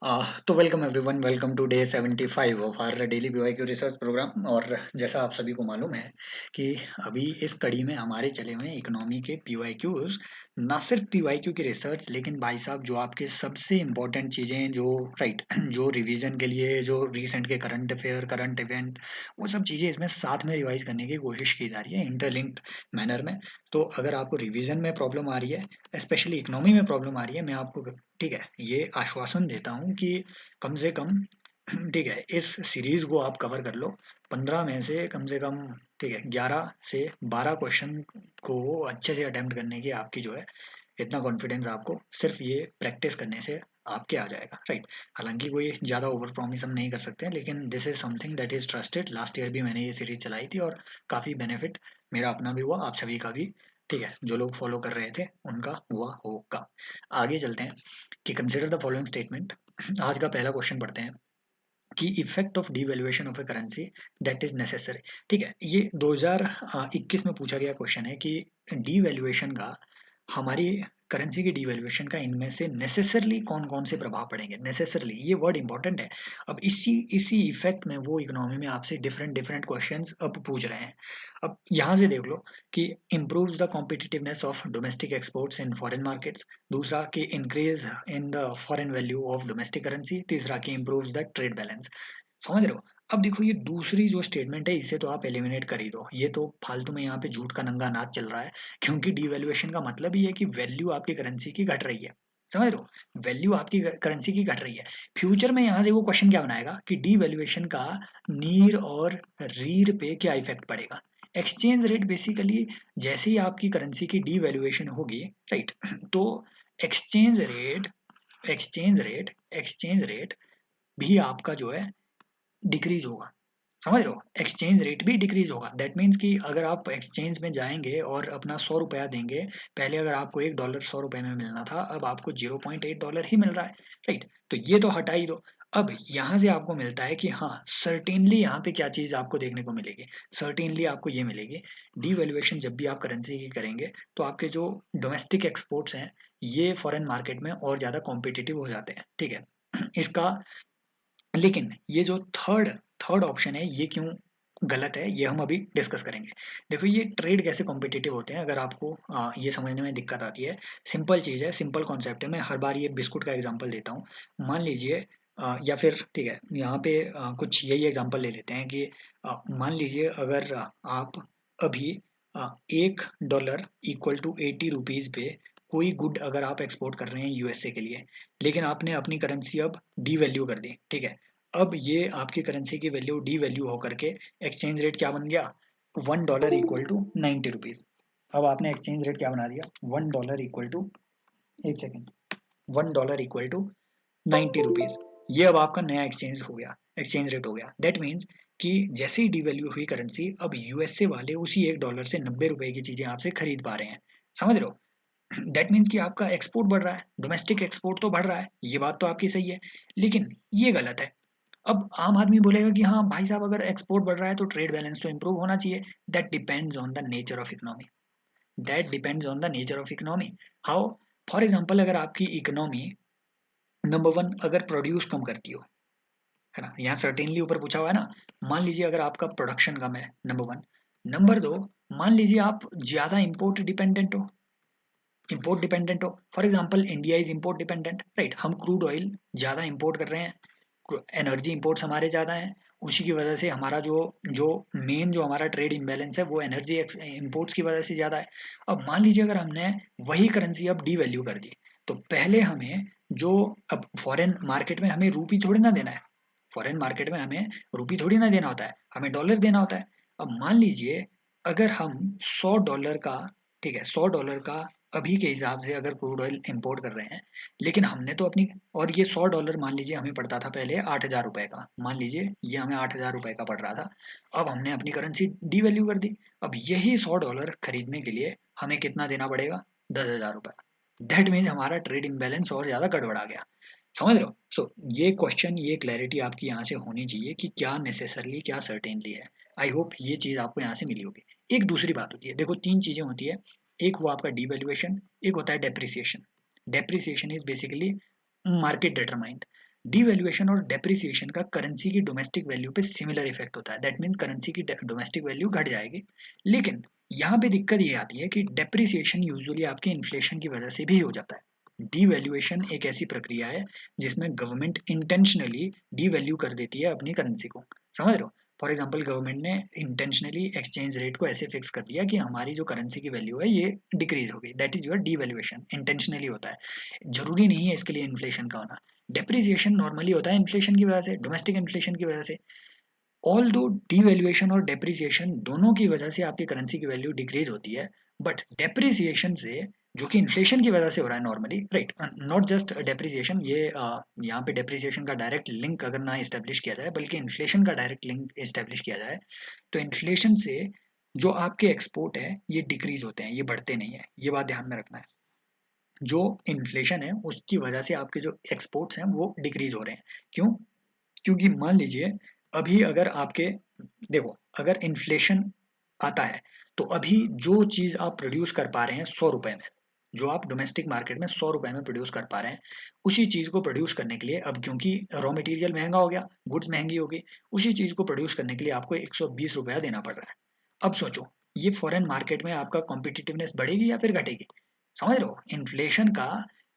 तो welcome everyone, welcome to day 75 of our daily PYQ research programme. और जैसा आप सभी को मालूम है कि अभी इस कड़ी में हमारे चले हुए हैं इकोनॉमी के पीवाईक्यूज। ना सिर्फ पीवाईक्यू की रिसर्च, लेकिन भाई साहब जो आपके सबसे इम्पोर्टेंट चीज़ें जो राइट जो रिवीजन के लिए, जो रिसेंट के करंट अफेयर, करंट इवेंट, वो सब चीज़ें इसमें साथ में रिवाइज करने की कोशिश की जा रही है इंटरलिंक्ड मैनर में। तो अगर आपको रिवीजन में प्रॉब्लम आ रही है, स्पेशली इकोनॉमी में प्रॉब्लम आ रही है, मैं आपको ठीक है ये आश्वासन देता हूँ कि कम से कम ठीक है इस सीरीज को आप कवर कर लो। 15 में से कम ठीक है 11 से 12 क्वेश्चन को अच्छे से अटेम्प्ट करने की आपकी जो है इतना कॉन्फिडेंस आपको सिर्फ ये प्रैक्टिस करने से आपके आ जाएगा, राइट। हालांकि कोई ज़्यादा ओवर प्रॉमिस हम नहीं कर सकते हैं, लेकिन this is something that is trusted. Last year भी मैंने ये सीरीज चलाई थी और काफ़ी बेनिफिट मेरा अपना भी हुआ, आप सभी का भी, ठीक है, जो लोग फॉलो कर रहे थे उनका हुआ होगा। आगे चलते हैं कि कंसिडर द फॉलोइंग स्टेटमेंट। आज का पहला क्वेश्चन पढ़ते हैं कि effect of devaluation of A currency that is necessary. ठीक है, ये 2021 में पूछा गया क्वेश्चन है कि डिवैल्यूएशन का, हमारी करेंसी की डिवैल्यूएशन का इनमें से नेसेसरली कौन कौन से प्रभाव पड़ेंगे। नेसेसरली ये वर्ड इंपॉर्टेंट है। अब इसी इसी इफेक्ट में वो इकोनॉमी में आपसे डिफरेंट डिफरेंट क्वेश्चंस अब पूछ रहे हैं। अब यहाँ से देख लो कि improves the competitiveness of domestic exports in foreign markets. दूसरा कि increase in the foreign value of domestic currency. तीसरा कि इम्प्रूव्स द ट्रेड बैलेंस। समझ रहे हो। अब देखो ये दूसरी जो स्टेटमेंट है, इसे तो आप एलिमिनेट कर ही दो, ये तो फालतू में यहाँ पे झूठ का नंगा नाच चल रहा है। क्योंकि डिवैल्यूएशन का मतलब ही है कि वैल्यू आपकी करेंसी की घट रही है। समझ रहे हो, वैल्यू आपकी करेंसी की घट रही है। फ्यूचर में यहाँ से वो क्वेश्चन क्या बनाएगा कि डिवैल्यूएशन का नीर और रीर पे क्या इफेक्ट पड़ेगा। एक्सचेंज रेट बेसिकली, जैसे ही आपकी करेंसी की डिवैल्यूएशन होगी, राइट, तो एक्सचेंज रेट एक्सचेंज रेट भी आपका जो है डिक्रीज होगा। समझ रहे हो, एक्सचेंज रेट भी डिक्रीज होगा। दैट मीन्स कि अगर आप एक्सचेंज में जाएंगे और अपना 100 रुपया देंगे, पहले अगर आपको $1 100 में मिलना था, अब आपको $0.8 ही मिल रहा है, राइट। तो ये तो हटा ही दो। अब यहाँ से आपको मिलता है कि हाँ सर्टेनली यहाँ पे क्या चीज़ आपको देखने को मिलेगी। सर्टेनली आपको ये मिलेगी, डिवैल्यूएशन जब भी आप करेंसी की करेंगे तो आपके जो डोमेस्टिक एक्सपोर्ट्स हैं ये फॉरेन मार्केट में और ज़्यादा कॉम्पिटिटिव हो जाते हैं, ठीक है। इसका, लेकिन ये जो थर्ड थर्ड ऑप्शन है ये क्यों गलत है, ये हम अभी डिस्कस करेंगे। देखो ये ट्रेड कैसे कॉम्पिटिटिव होते हैं, अगर आपको ये समझने में दिक्कत आती है, सिंपल चीज़ है, सिंपल कॉन्सेप्ट है। मैं हर बार ये बिस्कुट का एग्जांपल देता हूँ। मान लीजिए या फिर ठीक है यहाँ पे कुछ यही एग्जांपल ले लेते हैं कि मान लीजिए अगर आप अभी $1 इक्वल टू 80 रुपीज़ पे कोई गुड अगर आप एक्सपोर्ट कर रहे हैं यूएसए के लिए, लेकिन आपने अपनी करेंसी अब डी वैल्यू कर दी, ठीक है। अब ये आपकी करेंसी की वैल्यू डी वैल्यू होकर के एक्सचेंज रेट क्या बन गया, $1 इक्वल टू 90 रुपीज। अब आपने एक्सचेंज रेट क्या बना दिया, $1 इक्वल टू, एक सेकेंड, $1 इक्वल टू 90 रुपीज। ये अब आपका नया एक्सचेंज हो गया, एक्सचेंज रेट हो गया। दैट मीन्स कि जैसे ही डिवैल्यू हुई करेंसी, अब यूएसए वाले उसी $1 से 90 रुपए की चीजें आपसे खरीद पा रहे हैं। समझ रहे हो। दैट मीन्स कि आपका एक्सपोर्ट बढ़ रहा है, डोमेस्टिक एक्सपोर्ट तो बढ़ रहा है, ये बात तो आपकी सही है, लेकिन ये गलत है। अब आम आदमी बोलेगा कि हाँ भाई साहब अगर एक्सपोर्ट बढ़ रहा है तो ट्रेड बैलेंस तो इंप्रूव होना चाहिए। That depends on the nature of economy. That depends on the nature of economy. How, for example अगर आपकी इकोनॉमी नंबर वन अगर प्रोड्यूस कम करती हो, है ना, यहाँ सर्टेनली ऊपर पूछा हुआ है ना। मान लीजिए अगर आपका प्रोडक्शन कम है, नंबर वन। नंबर दो, मान लीजिए आप ज्यादा इंपोर्ट डिपेंडेंट हो, इंपोर्ट डिपेंडेंट हो। For example India is import dependent, right. हम क्रूड ऑयल ज़्यादा इंपोर्ट कर रहे हैं, एनर्जी इंपोर्ट्स हमारे ज़्यादा हैं, उसी की वजह से हमारा जो जो मेन जो हमारा ट्रेड इम्बैलेंस है वो एनर्जी इंपोर्ट्स की वजह से ज़्यादा है। अब मान लीजिए अगर हमने वही करेंसी अब डी वैल्यू कर दी, तो पहले हमें जो, अब फॉरेन मार्केट में हमें रूपी थोड़ी ना देना है, फॉरेन मार्केट में हमें रूपी थोड़ी ना देना होता है, हमें डॉलर देना होता है। अब मान लीजिए अगर हम $100 का, ठीक है, $100 का अभी के हिसाब से अगर क्रूड ऑयल इंपोर्ट कर रहे हैं, लेकिन हमने तो अपनी, और ये $100 मान लीजिए हमें पड़ता था पहले 8,000 रुपए का, मान लीजिए ये हमें 8,000 रुपए का पड़ रहा था। अब हमने अपनी करेंसी डी वैल्यू कर दी। अब यही $100 खरीदने के लिए हमें कितना देना पड़ेगा, 10,000 रुपए। दैट मीन्स हमारा ट्रेड इम्बैलेंस और ज्यादा गड़बड़ा गया। समझ रहे हो। सो ये क्वेश्चन, ये क्लैरिटी आपकी यहाँ से होनी चाहिए कि क्या नेसेसरली क्या सर्टेनली है। आई होप ये चीज़ आपको यहाँ से मिली होगी। एक दूसरी बात होती है, देखो तीन चीज़ें होती है। एक हुआ आपका डिवैल्यूएशन, एक होता है depreciation. Depreciation is basically market determined. Devaluation और डेप्रिसिएशन का करेंसी की डोमेस्टिक वैल्यू पे सिमिलर इफेक्ट होता है, दैट मीन्स करेंसी की डोमेस्टिक वैल्यू घट जाएगी। लेकिन यहाँ पे दिक्कत ये आती है कि डेप्रिसिएशन यूजुअली आपके इन्फ्लेशन की वजह से भी हो जाता है। डीवैल्यूएशन एक ऐसी प्रक्रिया है जिसमें गवर्नमेंट इंटेंशनली डीवैल्यू कर देती है अपनी करेंसी को, समझ रहे हो। फॉर एग्जाम्पल गवर्नमेंट ने इंटेंशनली एक्सचेंज रेट को ऐसे फिक्स कर दिया कि हमारी जो करेंसी की वैल्यू है ये डिक्रीज होगी, that is your devaluation, intentionally होता है, जरूरी नहीं है इसके लिए इन्फ्लेशन का होना। डेप्रिसिएशन नॉर्मली होता है इन्फ्लेशन की वजह से, डोमेस्टिक इन्फ्लेशन की वजह से। ऑल दो डीवैल्यूएशन और डेप्रिसिएशन दोनों की वजह से आपकी करेंसी की वैल्यू डिक्रीज होती है, बट डेप्रिसिएशन से, जो कि इन्फ्लेशन की वजह से हो रहा है normally, right, not just depreciation, ये यहाँ पे डेप्रिसिएशन का डायरेक्ट लिंक अगर ना इस्टेब्लिश किया जाए बल्कि इन्फ्लेशन का डायरेक्ट लिंक इस्टेब्लिश किया जाए, तो इन्फ्लेशन से जो आपके एक्सपोर्ट है ये डिक्रीज होते हैं, ये बढ़ते नहीं है, ये बात ध्यान में रखना है। जो इन्फ्लेशन है उसकी वजह से आपके जो एक्सपोर्ट्स हैं वो डिक्रीज हो रहे हैं। क्यों? क्योंकि मान लीजिए अभी अगर आपके, देखो, अगर इन्फ्लेशन आता है तो अभी जो चीज़ आप प्रोड्यूस कर पा रहे हैं 100 रुपए में, जो आप डोमेस्टिक मार्केट में 100 रुपए में प्रोड्यूस कर पा रहे हैं, उसी चीज़ को प्रोड्यूस करने के लिए अब क्योंकि रॉ मटेरियल महंगा हो गया, गुड्स महंगी हो गई, उसी चीज़ को प्रोड्यूस करने के लिए आपको 120 रुपया देना पड़ रहा है। अब सोचो, ये फॉरेन मार्केट में आपका कॉम्पिटिटिवनेस बढ़ेगी या फिर घटेगी? समझ रहे हो इन्फ्लेशन का,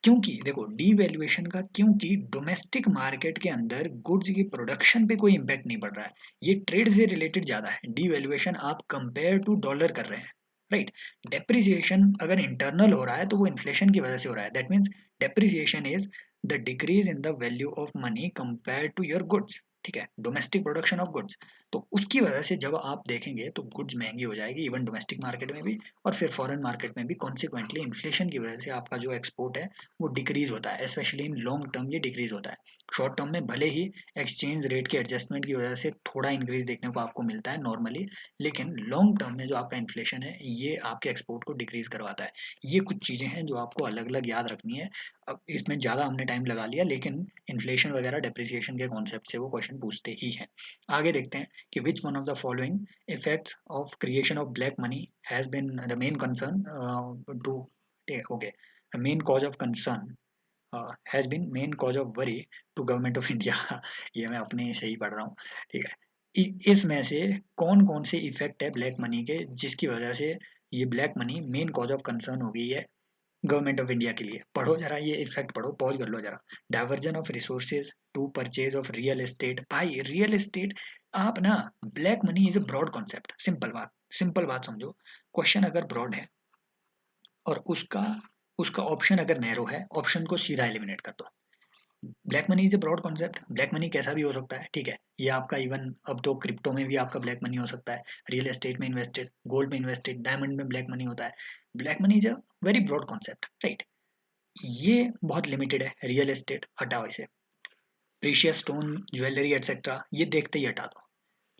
क्योंकि देखो डीवैल्यूएशन का, क्योंकि डोमेस्टिक मार्केट के अंदर गुड्स की प्रोडक्शन पे कोई इम्पैक्ट नहीं पड़ रहा है, ये ट्रेड से रिलेटेड ज्यादा है। डीवैल्यूएशन आप कंपेयर टू डॉलर कर रहे हैं, राइट। डेप्रिसिएशन अगर इंटरनल हो रहा है तो वो इन्फ्लेशन की वजह से हो रहा है, that means depreciation is the decrease in the value of money compare to your goods, ठीक है, डोमेस्टिक प्रोडक्शन ऑफ गुड्स। तो उसकी वजह से जब आप देखेंगे तो गुड्स महंगी हो जाएगी इवन डोमेस्टिक मार्केट में भी, और फिर फॉरेन मार्केट में भी कॉन्सिक्वेंटली इन्फ्लेशन की वजह से आपका जो एक्सपोर्ट है वो डिक्रीज होता है, स्पेशली इन लॉन्ग टर्म ये डिक्रीज होता है। शॉर्ट टर्म में भले ही एक्सचेंज रेट के एडजस्टमेंट की वजह से थोड़ा इंक्रीज देखने को आपको मिलता है नॉर्मली, लेकिन लॉन्ग टर्म में जो आपका इन्फ्लेशन है ये आपके एक्सपोर्ट को डिक्रीज करवाता है। ये कुछ चीज़ें हैं जो आपको अलग अलग याद रखनी है। अब इसमें ज़्यादा हमने टाइम लगा लिया, लेकिन इन्फ्लेशन वगैरह डेप्रिसिएशन के कॉन्सेप्ट से वो क्वेश्चन पूछते ही हैं। आगे देखते हैं कि which one of the following effects of creation of black money has been the main concern to okay the main cause of concern has been main cause of worry to government of India। ये मैं अपने से ही पढ़ रहा हूँ, ठीक है। इसमें से कौन कौन से इफेक्ट है ब्लैक मनी के जिसकी वजह से ये black money main cause of concern हो गई है गवर्नमेंट ऑफ इंडिया के लिए? पढ़ो जरा, ये इफेक्ट पढ़ो, पॉज कर लो जरा। Diversion of resources to purchase of real estate. भाई रियल एस्टेट, आप ना, black money is a broad concept, simple बात, सिंपल बात समझो। क्वेश्चन अगर ब्रॉड है और उसका उसका ऑप्शन अगर नैरो है, ऑप्शन को सीधा एलिमिनेट कर दो। Black money is a broad concept, black money कैसा भी हो सकता है, ठीक है। ये आपका इवन अब तो क्रिप्टो में भी आपका ब्लैक मनी हो सकता है, रियल एस्टेट में इन्वेस्टेड, गोल्ड में इन्वेस्टेड, डायमंड में ब्लैक मनी होता है। Black money is a very broad concept, right. ये बहुत लिमिटेड है, रियल एस्टेट हटाओ इसे, प्रीशियस स्टोन, ज्वेलरी एटसेट्रा ये देखते ही हटा दो,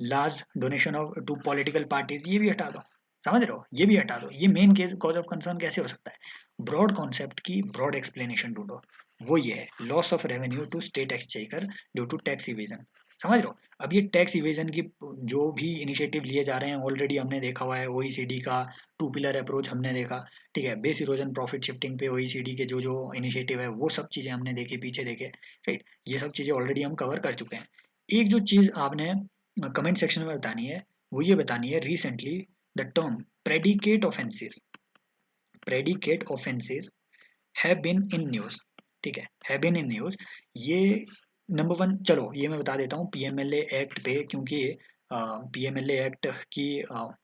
large donation of to political parties ये भी हटा दो, समझ रहे हो, ये भी हटा दो। ये main case cause of concern कैसे हो सकता है? ब्रॉड कॉन्सेप्ट की ब्रॉड एक्सप्लेनेशन ढूंढो, वो ये है loss of revenue to state exchequer due to tax evasion. समझ रहे हो, अब ये टैक्स इवेजन की जो भी इनिशिएटिव लिए जा रहे हैं ऑलरेडी हमने देखा हुआ है, ओईसीडी का टू पिलर अप्रोच हमने देखा, ठीक है, बेस इरोजन प्रॉफिट शिफ्टिंग पे ओईसीडी के जो जो इनिशिएटिव है वो सब चीज़ें हमने देखी पीछे देखे, राइट। ये सब चीज़ें ऑलरेडी हम कवर कर चुके हैं। एक जो चीज़ आपने कमेंट सेक्शन में बतानी है वो ये बतानी है, recently the term predicate offences, predicate offences have been in news, ठीक है, हैव बीन इन न्यूज़। ये नंबर वन, चलो ये मैं बता देता हूँ पीएमएलए एक्ट पे, क्योंकि पीएमएलए एक्ट की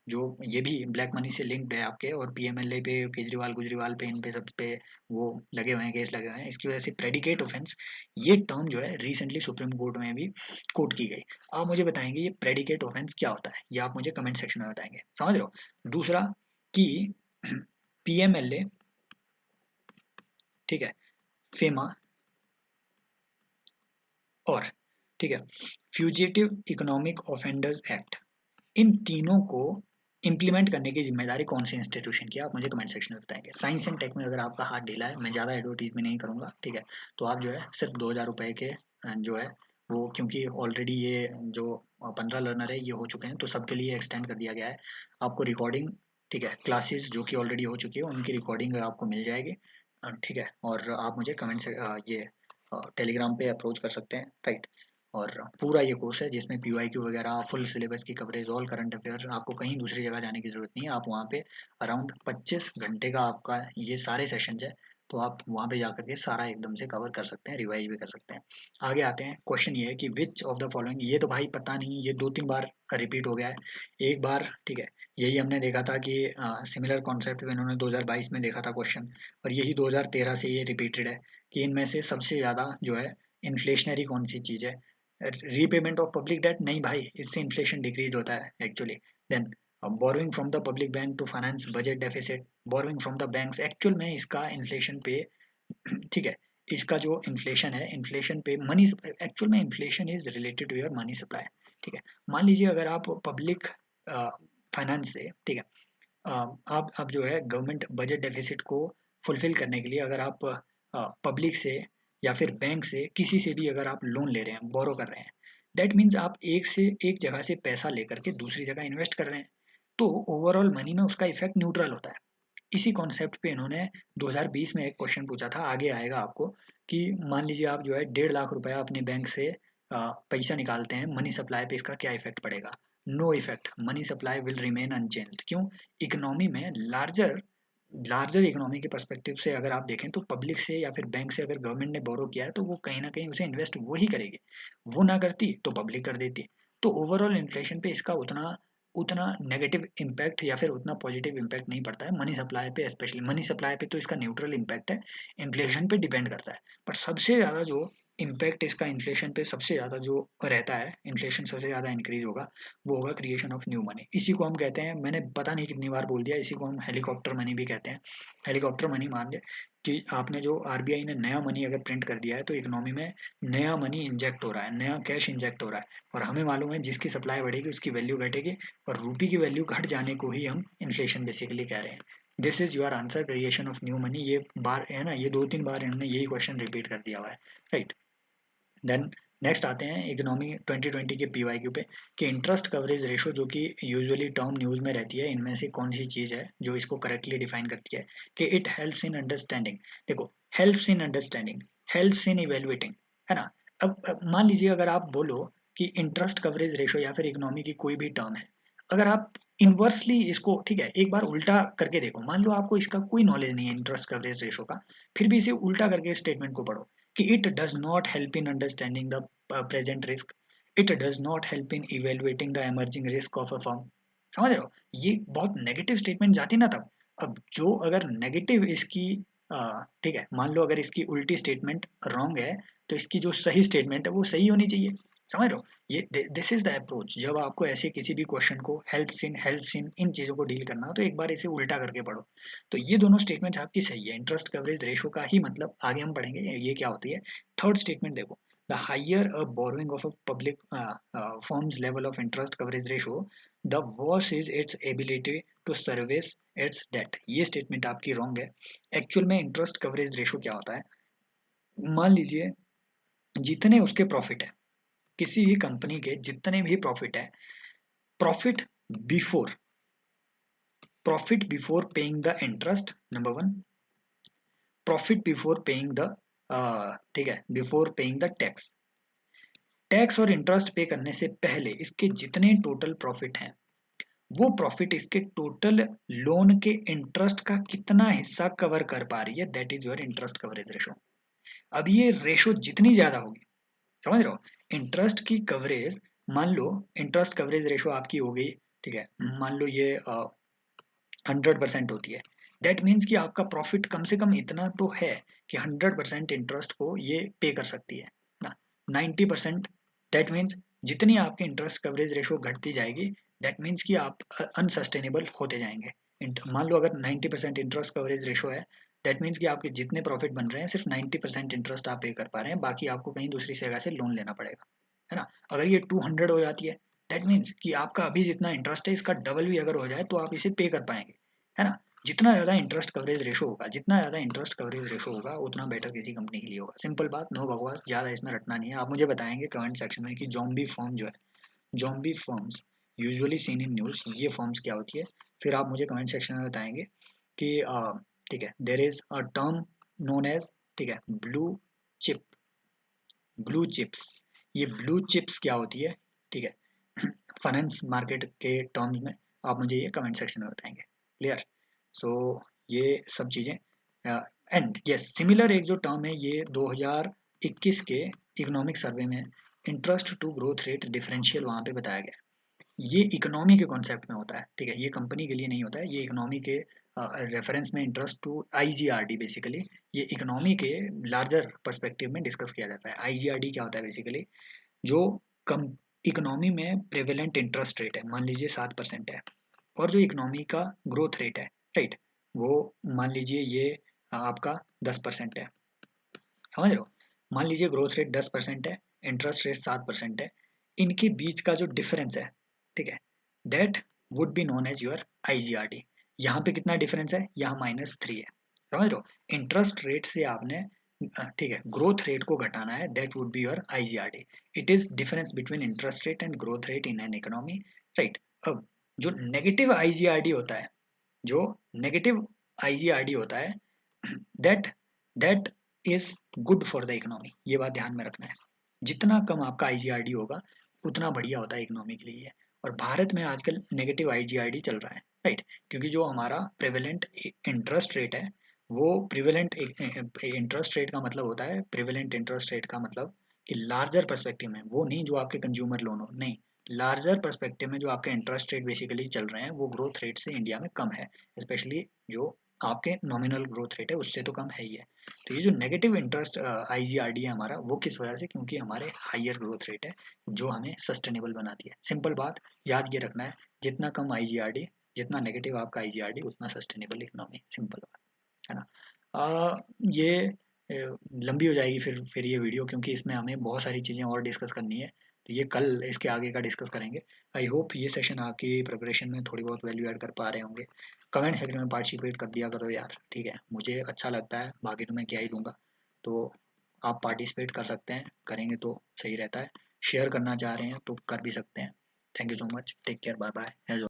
जो ये भी ब्लैक मनी से लिंक्ड है आपके, और पीएमएलए पे केजरीवाल गुजरीवाल पे इन पे सब पे वो लगे हुए हैं, केस लगे हुए हैं, इसकी वजह से प्रेडिकेट ऑफेंस ये टर्म जो है रिसेंटली सुप्रीम कोर्ट में भी कोट की गई। आप मुझे बताएंगे ये प्रेडिकेट ऑफेंस क्या होता है, ये आप मुझे कमेंट सेक्शन में बताएंगे, समझ रहे हो। दूसरा कि पीएमएलए, ठीक है, फेमा और, ठीक है, फ्यूजिटिव इकोनॉमिक ऑफेंडर्स एक्ट, इन तीनों को इम्प्लीमेंट करने की जिम्मेदारी कौन से इंस्टीट्यूशन की है? आप मुझे कमेंट सेक्शन में बताएंगे। साइंस एंड टेक में अगर आपका हाथ ढीला है, मैं ज़्यादा एडवर्टीज में नहीं करूँगा, ठीक है, तो आप जो है सिर्फ 2000 रुपये के जो है वो, क्योंकि ऑलरेडी ये जो 15 लर्नर है ये हो चुके हैं तो सबके लिए एक्सटेंड कर दिया गया है। आपको रिकॉर्डिंग, ठीक है, क्लासेस जो कि ऑलरेडी हो चुकी है उनकी रिकॉर्डिंग आपको मिल जाएगी, ठीक है, और आप मुझे कमेंट से ये टेलीग्राम पे अप्रोच कर सकते हैं, राइट। और पूरा ये कोर्स है जिसमें PYQ वगैरह, फुल सिलेबस की कवरेज, ऑल करंट अफेयर, आपको कहीं दूसरी जगह जाने की ज़रूरत नहीं है। आप वहाँ पे अराउंड 25 घंटे का आपका ये सारे सेशंस है, तो आप वहाँ पे जाकर के सारा एकदम से कवर कर सकते हैं, रिवाइज भी कर सकते हैं। आगे आते हैं, क्वेश्चन ये है कि विच ऑफ द फॉलोइंग, ये तो भाई पता नहीं, ये 2-3 बार रिपीट हो गया है। एक बार ठीक है, यही हमने देखा था कि सिमिलर कॉन्सेप्ट इन्होंने 2022 में देखा था क्वेश्चन, और यही 2013 से ये रिपीटेड है कि इनमें से सबसे ज़्यादा जो है इन्फ्लेशनरी कौन सी चीज़ है। रीपेमेंट ऑफ पब्लिक डेट, नहीं भाई, इससे इन्फ्लेशन डिक्रीज होता है actually. Then borrowing from the public bank to finance budget deficit, borrowing from the banks, actual में इसका इन्फ्लेशन पे ठीक है, इसका जो इन्फ्लेशन है, इन्फ्लेशन पे मनी, एक्चुअल में inflation is related to your money supply. ठीक है, मान लीजिए अगर आप पब्लिक फाइनेंस से, ठीक है, आप जो है गवर्नमेंट बजट डेफिसिट को फुलफिल करने के लिए अगर आप पब्लिक से या फिर बैंक से किसी से भी अगर आप लोन ले रहे हैं, बोरो कर रहे हैं, दैट मीन्स आप एक जगह से पैसा लेकर के दूसरी जगह इन्वेस्ट कर रहे हैं, तो ओवरऑल मनी में उसका इफेक्ट न्यूट्रल होता है। इसी कॉन्सेप्ट पे इन्होंने 2020 में एक क्वेश्चन पूछा था, आगे आएगा आपको, कि मान लीजिए आप जो है 1.5 लाख रुपया अपने बैंक से पैसा निकालते हैं, मनी सप्लाई पे इसका क्या इफेक्ट पड़ेगा। No effect, money supply will remain unchanged. क्यों? इकोनॉमी में लार्जर लार्जर इकोनॉमी के पर्सपेक्टिव से अगर आप देखें, तो पब्लिक से या फिर बैंक से अगर गवर्नमेंट ने बोरो किया है, तो वो कहीं ना कहीं उसे इन्वेस्ट वो ही करेगी, वो ना करती तो पब्लिक कर देती। तो ओवरऑल इन्फ्लेशन पे इसका उतना उतना नेगेटिव इम्पैक्ट या फिर उतना पॉजिटिव इम्पैक्ट नहीं पड़ता है मनी सप्लाई पे, स्पेशली मनी सप्लाई पे तो इसका न्यूट्रल इम्पैक्ट है, इन्फ्लेशन पे डिपेंड करता है। बट सबसे ज़्यादा जो इम्पैक्ट इसका इन्फ्लेशन पे सबसे ज़्यादा जो रहता है, इन्फ्लेशन सबसे ज़्यादा इंक्रीज होगा, वो होगा क्रिएशन ऑफ न्यू मनी। इसी को हम कहते हैं, मैंने पता नहीं कितनी बार बोल दिया, इसी को हम हेलीकॉप्टर मनी भी कहते हैं। हेलीकॉप्टर मनी मान ले कि आपने जो RBI ने नया मनी अगर प्रिंट कर दिया है, तो इकोनॉमी में नया मनी इंजेक्ट हो रहा है, नया कैश इंजेक्ट हो रहा है, और हमें मालूम है जिसकी सप्लाई बढ़ेगी उसकी वैल्यू घटेगी, और रूपी की वैल्यू घट जाने को ही हम इन्फ्लेशन बेसिकली कह रहे हैं। This is your answer, creation of new money. ये बार है ना, ये 2-3 बार इन्होंने यही क्वेश्चन रिपीट कर दिया हुआ है, राइट। देन नेक्स्ट आते हैं इकोनॉमी 2020 के PYQ पे, कि इंटरेस्ट कवरेज रेशो, जो कि यूजुअली टर्म न्यूज़ में रहती है, इनमें से कौन सी चीज़ है जो इसको करेक्टली डिफाइन करती है, कि इट हेल्प्स इन अंडरस्टैंडिंग। देखो, helps in understanding, helps in evaluating, है ना। अब मान लीजिए अगर आप बोलो कि इंटरेस्ट कवरेज रेशो या फिर इकोनॉमी की कोई भी टर्म है, अगर आप इन्वर्सली इसको, ठीक है, एक बार उल्टा करके देखो, मान लो आपको इसका कोई नॉलेज नहीं है इंटरेस्ट कवरेज रेशो का, फिर भी इसे उल्टा करके स्टेटमेंट को पढ़ो कि it does not help in understanding the present risk, it does not help in evaluating the emerging risk of a firm. समझ रहे हो, ये बहुत नेगेटिव स्टेटमेंट जाती ना तब। अब जो अगर नेगेटिव इसकी ठीक है, मान लो अगर इसकी उल्टी स्टेटमेंट रॉन्ग है, तो इसकी जो सही स्टेटमेंट है वो सही होनी चाहिए। समझ रहे हो, ये दिस इज द अप्रोच। जब आपको ऐसे किसी भी क्वेश्चन को हेल्प्स इन इन चीज़ों को डील करना हो, तो एक बार इसे उल्टा करके पढ़ो। तो ये दोनों स्टेटमेंट्स आपकी सही है, इंटरेस्ट कवरेज रेशो का ही मतलब आगे हम पढ़ेंगे ये क्या होती है। थर्ड स्टेटमेंट देखो, the higher a borrowing of a public firms level of interest coverage ratio, the worse is its ability to service its debt. ये स्टेटमेंट आपकी रॉन्ग है। एक्चुअल में इंटरेस्ट कवरेज रेशो क्या होता है, मान लीजिए जितने उसके प्रॉफिट है, किसी भी कंपनी के जितने भी प्रॉफिट है, profit before profit before paying the interest, number one, profit before paying the ठीक है, before paying the tax, tax और इंटरेस्ट पे करने से पहले इसके जितने टोटल प्रॉफिट हैं, वो प्रॉफिट इसके टोटल लोन के इंटरेस्ट का कितना हिस्सा कवर कर पा रही है, that is your interest coverage ratio. अब ये रेशो जितनी ज्यादा होगी, समझ रहे हो, इंटरेस्ट की कवरेज, मान लो इंटरेस्ट कवरेज रेशो आपकी हो गई, ठीक है, मान लो ये 100% होती है, दैट मीन्स कि आपका प्रॉफिट कम से कम इतना तो है कि 100% इंटरेस्ट को ये पे कर सकती है ना। 90%, दैट मीन्स जितनी आपकी इंटरेस्ट कवरेज रेशो घटती जाएगी, दैट मीन्स कि आप अनसस्टेनेबल होते जाएंगे। मान लो अगर 90% इंटरेस्ट कवरेज रेशो है, दैट मीन्स कि आपके जितने प्रॉफिट बन रहे हैं सिर्फ 90% इंटरेस्ट आप पे कर पा रहे हैं, बाकी आपको कहीं दूसरी जगह से लोन लेना पड़ेगा, है ना। अगर ये 200 हो जाती है, दैट मीन्स कि आपका अभी जितना इंटरेस्ट है इसका डबल भी अगर हो जाए तो आप इसे पे कर पाएंगे, है ना। जितना ज़्यादा इंटरेस्ट कवरेज रेशो होगा, जितना ज़्यादा इंटरेस्ट कवरेज रेशो होगा, उतना बेटर किसी कंपनी के लिए होगा। सिंपल बात, नो बकवास, ज़्यादा इसमें रटना नहीं है। आप मुझे बताएंगे कमेंट सेक्शन में कि जॉम्बी फॉर्म जो है, zombie forms usually seen in news, ये फॉर्म्स क्या होती है। फिर आप मुझे कमेंट सेक्शन में बताएंगे कि ठीक है, there is a term known as, ठीक है, ब्लू चिप, ब्लू चिप्स, ये ब्लू चिप्स क्या होती है, ठीक है, फाइनेंस मार्केट के टर्म्स में आप मुझे ये कमेंट सेक्शन में बताएंगे। क्लियर? सो ये सब चीज़ें, एंड यस सिमिलर एक जो टर्म है ये 2021 के इकोनॉमिक सर्वे में interest to growth rate differential वहाँ पे बताया गया। ये इकोनॉमी के कॉन्सेप्ट में होता है, ठीक है, ये कंपनी के लिए नहीं होता है, ये इकोनॉमी के रेफरेंस में इंटरेस्ट टू आईजीआरडी बेसिकली ये इकोनॉमी के लार्जर पर्सपेक्टिव में डिस्कस किया जाता है। आईजीआरडी क्या होता है बेसिकली, जो कम इकोनॉमी में प्रेवेलेंट इंटरेस्ट रेट है, मान लीजिए 7% है, और जो इकोनॉमी का ग्रोथ रेट है, राइट, वो मान लीजिए ये आपका 10% है, समझ रहे हो, मान लीजिए ग्रोथ रेट 10% है, इंटरेस्ट रेट 7% है, इनके बीच का जो डिफरेंस है, ठीक है, that would be known as your IGRD. यहाँ पे कितना डिफरेंस है, यहाँ -3 है, समझ रहे हो, इंटरेस्ट रेट से आपने ठीक है ग्रोथ रेट को घटाना है, that would be your IGRD. It is difference between interest rate and growth rate in an economy, right. अब जो नेगेटिव आईजीआरडी होता है, जो नेगेटिव आईजीआरडी होता है, that that is good for the economy, ये बात ध्यान में रखना है। जितना कम आपका आईजीआरडी होगा उतना बढ़िया होता है इकोनॉमी के लिए। और भारत में आजकल नेगेटिव आईजीआरडी चल रहा है, राइट, क्योंकि जो हमारा प्रेवेलेंट इंटरेस्ट रेट है, वो प्रिवेलेंट इंटरेस्ट रेट का मतलब होता है, प्रिवेलेंट इंटरेस्ट रेट का मतलब कि लार्जर पर्सपेक्टिव में, वो नहीं जो आपके कंज्यूमर लोन हो, नहीं, लार्जर पर्सपेक्टिव में जो आपके इंटरेस्ट रेट बेसिकली चल रहे हैं वो ग्रोथ रेट से इंडिया में कम है, स्पेशली जो आपके नॉमिनल ग्रोथ रेट है उससे तो कम है ही है। तो ये जो नेगेटिव इंटरेस्ट आईजीआरडी है हमारा, वो किस वजह से, क्योंकि हमारे हाइयर ग्रोथ रेट है जो हमें सस्टेनेबल बनाती है। सिंपल बात याद ये रखना है, जितना कम आईजीआरडी, जितना नेगेटिव आपका आईजीआरडी, उतना सस्टेनेबल इकोनॉमी, सिंपल बात है ना। ये लंबी हो जाएगी फिर ये वीडियो, क्योंकि इसमें हमें बहुत सारी चीज़ें और डिस्कस करनी है, तो ये कल इसके आगे का डिस्कस करेंगे। आई होप ये सेशन आपकी प्रिपरेशन में थोड़ी बहुत वैल्यू ऐड कर पा रहे होंगे। कमेंट सेक्शन में पार्टिसिपेट कर दिया करो यार, ठीक है, मुझे अच्छा लगता है, बाकी तो मैं क्या ही दूंगा। तो आप पार्टिसिपेट कर सकते हैं, करेंगे तो सही रहता है। शेयर करना चाह रहे हैं तो कर भी सकते हैं। Thank you so much, take care, bye bye.